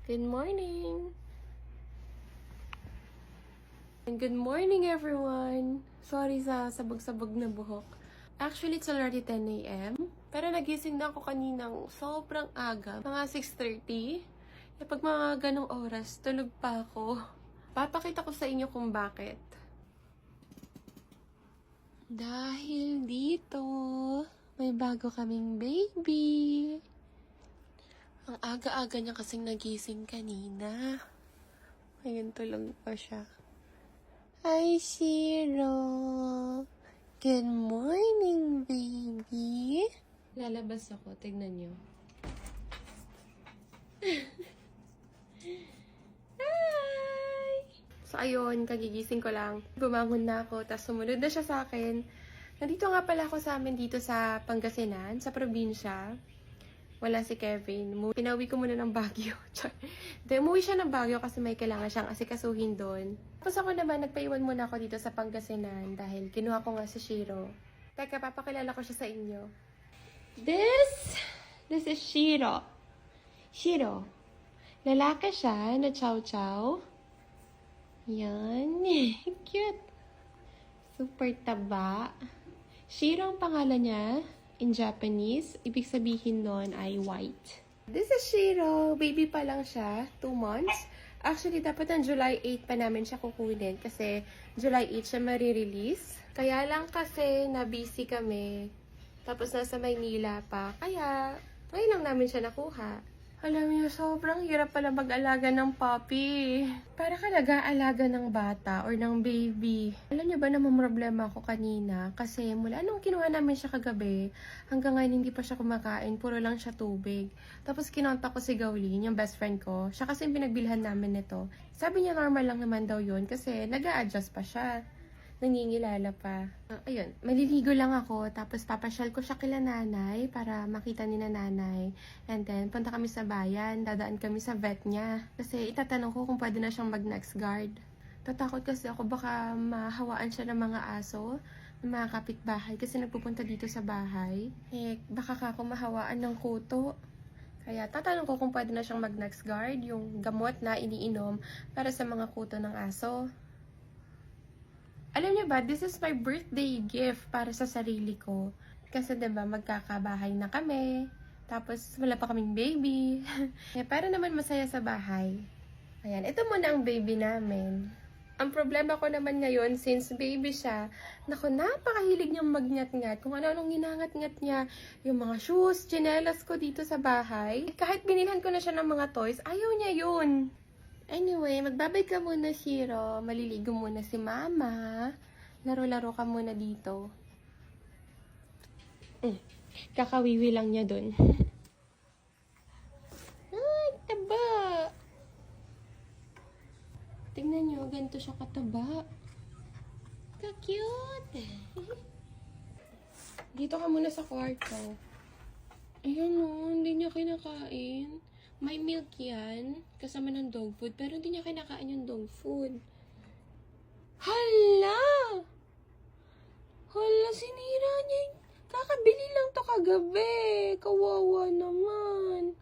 Good morning! And good morning, everyone! Sorry sa sabog-sabog na buhok. Actually, it's already 10 a.m. Pero nagising na ako kaninang sobrang aga, mga 6:30. E pag mga ganong oras, tulog pa ako. Papakita ko sa inyo kung bakit. Dahil dito, may bago kaming baby. Ang aga-aga niya kasing nagising kanina. Ngayon tulog pa siya. Hi, Shiro! Good morning, baby! Lalabas ako. Tignan niyo. Hi! So, ayun. Kagigising ko lang. Bumangon na ako. Tapos sumunod na siya sa akin. Nandito nga pala ako sa amin dito sa Pangasinan, sa probinsya. Wala si Kevin. Pinauwi ko muna ng Baguio. Umuwi siya ng Baguio kasi may kailangan siyang asikasuhin doon. Tapos ako naman, nagpaiwan muna ako dito sa Pangasinan dahil kinuha ko nga si Shiro. Teka, papakilala ko siya sa inyo. This is Shiro. Shiro. Lalaki siya na chow-chow. Yan. Cute. Super taba. Shiro ang pangalan niya. In Japanese, ibig sabihin nun ay white. This is Shiro. Baby pa lang siya. 2 months. Actually, dapat ng July 8 pa namin siya kukunin kasi July 8 siya marirelease. Kaya lang kasi na-busy kami. Tapos nasa Maynila pa. Kaya, ngayon lang namin siya nakuha. Alam niyo, sobrang hirap pala mag-alaga ng puppy. Para ka nag-aalaga ng bata or ng baby. Alam niyo ba na problema ako kanina? Kasi mula nung kinuha namin siya kagabi, hanggang ngayon hindi pa siya kumakain, puro lang siya tubig. Tapos kinontak ko si Gowlin, yung best friend ko. Siya kasi yung pinagbilhan namin nito. Sabi niya normal lang naman daw yun kasi nag-a-adjust pa siya. Nangingilala pa. Ayun, maliligo lang ako. Tapos papasyal ko siya kila nanay para makita ni na nanay. And then, punta kami sa bayan. Dadaan kami sa vet niya. Kasi itatanong ko kung pwede na siyang mag-next guard. Tatakot kasi ako baka mahawaan siya ng mga aso, ng mga kapitbahay. Kasi nagpupunta dito sa bahay. Baka ako mahawaan ng kuto. Kaya tatanong ko kung pwede na siyang mag-next guard. Yung gamot na iniinom para sa mga kuto ng aso. Alam niyo ba, this is my birthday gift para sa sarili ko. Kasi diba, magkakabahay na kami. Tapos, wala pa kaming baby. Para naman masaya sa bahay. Ayan, ito muna ang baby namin. Ang problema ko naman ngayon, since baby siya, naku, napakahilig niyang magngat-ngat. Kung ano-anong ginangat-ngat niya, yung mga shoes, tsinelas ko dito sa bahay. Kahit binilhan ko na siya ng mga toys, ayaw niya yun. Anyway, magbabay ka muna, Shiro. Maliligo muna si Mama. Laro-laro ka muna dito. Kakawiwi lang niya dun. Ay, taba! Tingnan niyo, ganito siya kataba. Ka-cute! Dito ka muna sa kwarto. Ayun o, hindi niya kinakain. May milk yan, kasama ng dog food, pero hindi niya kinakain yung dog food. Hala! Hala, sinira niya yung... Kakabili lang to kagabi. Kawawa naman.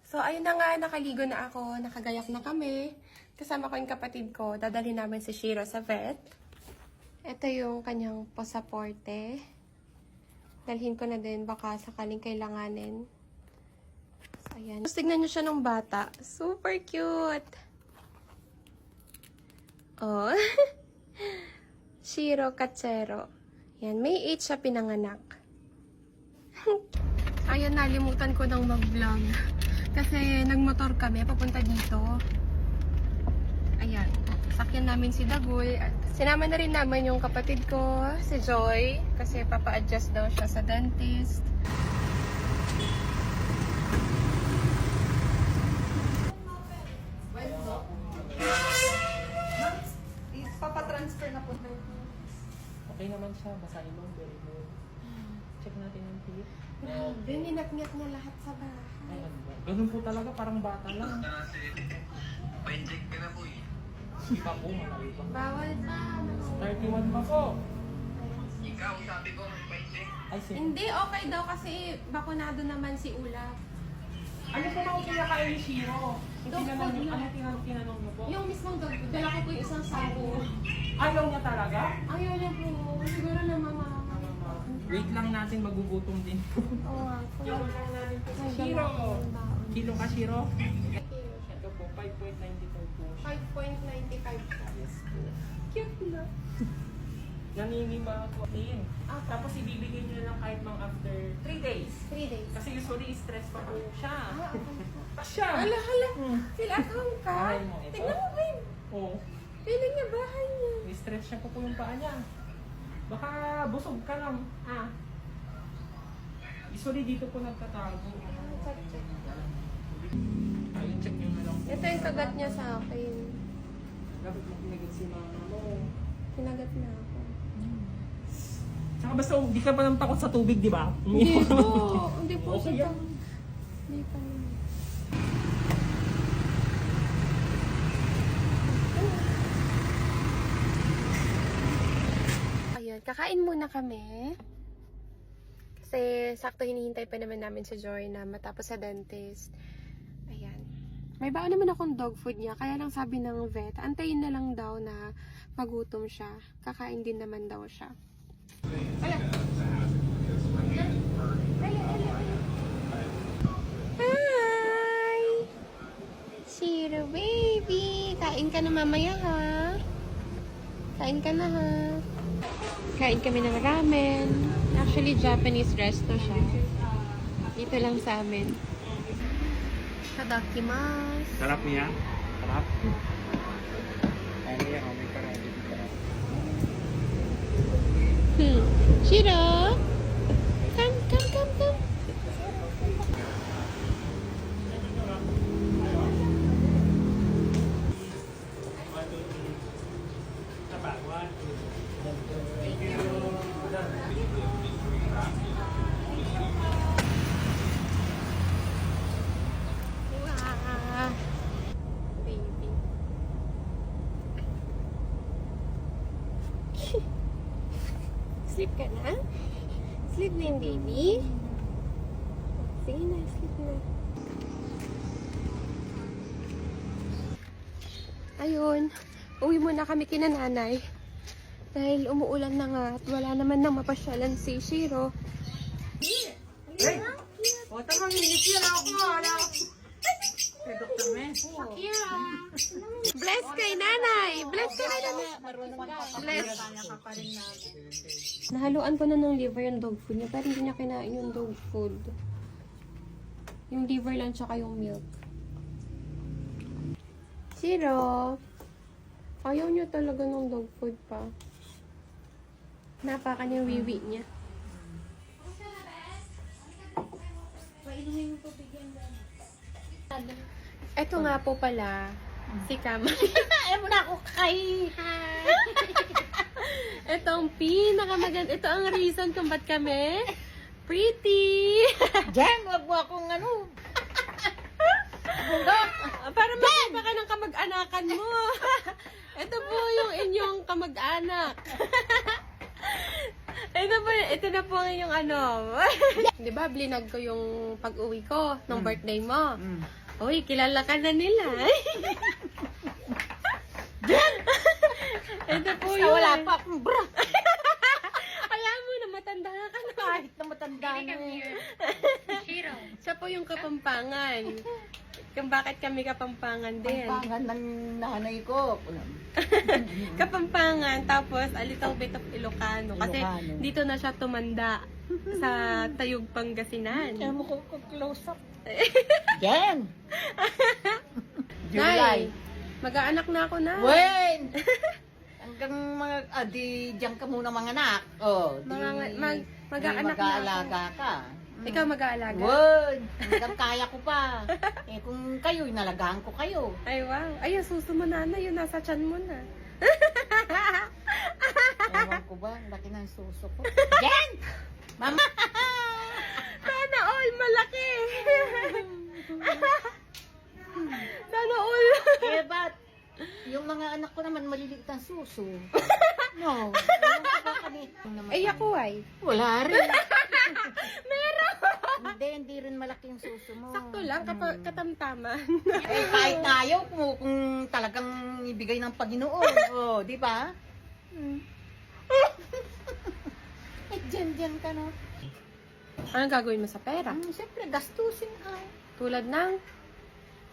So, ayun na nga, nakaligo na ako. Nakagayak na kami. Kasama ko yung kapatid ko. Dadalhin namin si Shiro sa vet. Ito yung kanyang pasaporte. Dalhin ko na din, baka sakaling kailanganin. Ayan. Tapos tignan nyo siya ng bata. Super cute! Oh. Shiro Katsero. Yan. May 8 siya pinanganak. Ayan, nalimutan ko ng mag-vlog. Kasi nagmotor kami. Papunta dito. Ayan. Sakyan namin si Dagoy. At sinama na rin naman yung kapatid ko, si Joy. Kasi papa-adjust daw siya sa dentist. Papatransfer na po. Okay naman siya, basahin mo, very good. Check natin yung teeth. Grabe, ninat-ngat niya lahat sa bahay. Ay, ano ba? Ganun po talaga, parang bata lang. Pa-inject ka na po eh. Iba po, malayo pa. Bawal pa. 31 pa po. Ikaw, sabi ko, pa-inject. Ay, sige. Hindi, okay daw kasi bakunado naman si Ula. Ano po mga kinakain ni Shiro? Tinanong niyo po? Yung mismong dog food, dala ko po yung isang sabo. Ayaw niya talaga? Ayaw na po. Siguro na mama. Wait lang natin, magugutom din po. Oo nga po. Yung lang natin po si Ay, Shiro. dala ko yung baon. Kilo ka, Shiro? Ito po, 5.95 po. 5.95 siya. Yes po. Cute na. Nangingiba ako din. Ah, Tapos ibibigay niyo lang kahit mang after 3 days. 3 days. Kasi usually stress pa po siya. Ah, okay. Siya! Hala. Feel at home ka? Bahay mo ito. Tignan mo, babe. Oo. Feeling niya bahay niya. May stress siya po yung paa niya. Baka busog ka lang. Usually dito po nagtatago. Check. Ayun, check nyo na lang. Ito yung kagat niya sa akin. Dapat mo pinagad si mama mo. Kinagat na ako. Tsaka basta hindi ka pa nang takot sa tubig, di ba? Hindi po. Hindi po Okay siya. yan. Hindi pa. Ayun, kakain muna kami. Kasi sakto hinihintay pa naman namin si Joy na matapos sa dentist. Ayan. May baon naman akong dog food niya. Kaya lang sabi ng vet, antayin na lang daw na magutom siya. Kakain din naman daw siya. Hi! Shiro baby! Kain ka na mamaya ha? Kain ka na ha? Kain kami ng ramen. Actually, Japanese resto siya. Dito lang sa amin. Tadakimasu! Sarap niya? Sarap? Ano yan? May karami dito. Shiro! Come! Wow! Baby. Sleep ka na? Sleep na yung baby? Sige na, sleep na. Ayun, uwi muna kami kina nanay. Dahil umuulan na nga at wala naman nang mapasyalan si Shiro. O, tamang minutes yan ako. Wala ako. Kay Dr. Mes. Bless kay nanay! Bless kay nanay! Bless! Nahaluan ko na ng liver yung dog food niya, pero hindi niya kinain yung dog food. Yung liver lang tsaka yung milk. Shiro! Ayaw niya talaga ng dog food pa. Napakan yung wiwi niya. Ito nga po pala, si Kama. Ayaw mo na ako kay... Ito ang pinakamaganda. Ito ang reason kung ba't kami pretty. Jen, wag mo akong ano. Para makita ka ng kamag-anakan mo. Ito po yung inyong kamag-anak. Ito na po ang inyong ano. Di ba, blinag ko yung pag-uwi ko ng birthday mo. Uy, kilala ka na nila. Ito po Basta yun. wala pa akong bra. Alam mo na matanda ka na. Kahit na matanda na. Siya po yung Kapampangan. Kung bakit kami Kapampangan din. Pampangan ng nanay ko. Kapampangan, tapos a little bit of Ilocano. Kasi Ilocano. dito na siya tumanda sa Tayug, Pangasinan. Ayaw mo ko close up. Jen! Nay, mag-aanak na ako na. Wen! Hanggang mga, di diyan ka muna mga anak. Oh, di, Mag-aanak na ako. mag-aalaga ka. Ikaw mag-aalaga. Wen! Hanggang kaya ko pa. Eh kung kayo, inalagaan ko kayo. Ay, wow. Ay, suso mo na, yun nasa tiyan mo na. Ewan ko ba, ang laki ng suso ko. Jen! Mama! Sana all malaki. Sana all. Eh, ba't? Yung mga anak ko naman maliliit ang suso. No. Ewan ko ba kami? Ay, ako ay. Wala rin. Meron. hindi rin malaki yung suso mo. Sakto lang, katamtaman. Eh, kahit na ayaw mo, kung talagang ibigay ng Panginoon. Oh, di ba? Eh, dyan ka, no? Anong gagawin mo sa pera? Siyempre, gastusin ay. Tulad ng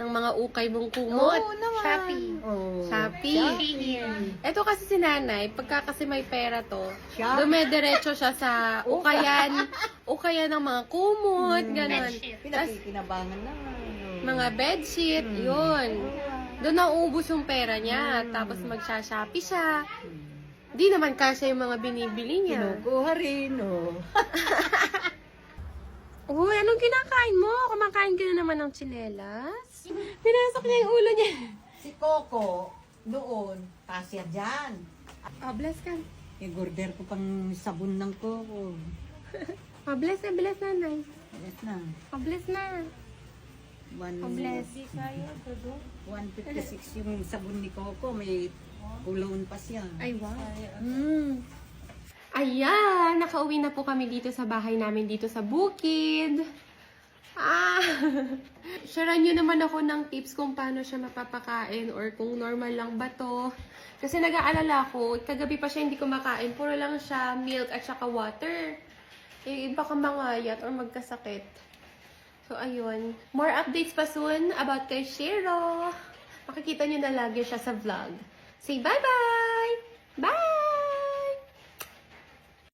mga ukay mong kumot. Oo naman. Shopee. Oh. Shopee. Ito kasi si nanay, pagka kasi may pera to, Shop. dumediretso siya sa ukayan ng mga kumot, gano'n. Tapos, Pinakikinabangan naman. mga bedsheet, yun. Doon nauubos yung pera niya. Tapos magsha-shopee siya. Di naman kasya yung mga binibili niya. Kinukuha rin, oh. Uy, anong kinakain mo? Kumakain ka na naman ng tsinelas? Pinasok niya yung ulo niya. Si Coco, doon, kasya dyan. Oh, bless ka. I-order ko pang sabon ng Coco. Oh, bless na, bless nanay. Yes na. Oh, bless na. Oh, bless. 156 yung sabon ni Coco. May kulon pa siya. Ay, wow. Ayan, nakauwi na po kami dito sa bahay namin dito sa Bukid. Sharean nyo naman ako ng tips kung paano siya mapapakain or kung normal lang ba to. Kasi nag-aalala ko, kagabi pa siya hindi kumakain, puro lang siya milk at saka water. Eh, baka mangayat or magkasakit. So, ayun. More updates pa soon about kay Shiro. Makikita nyo na lagi siya sa vlog. Say bye-bye!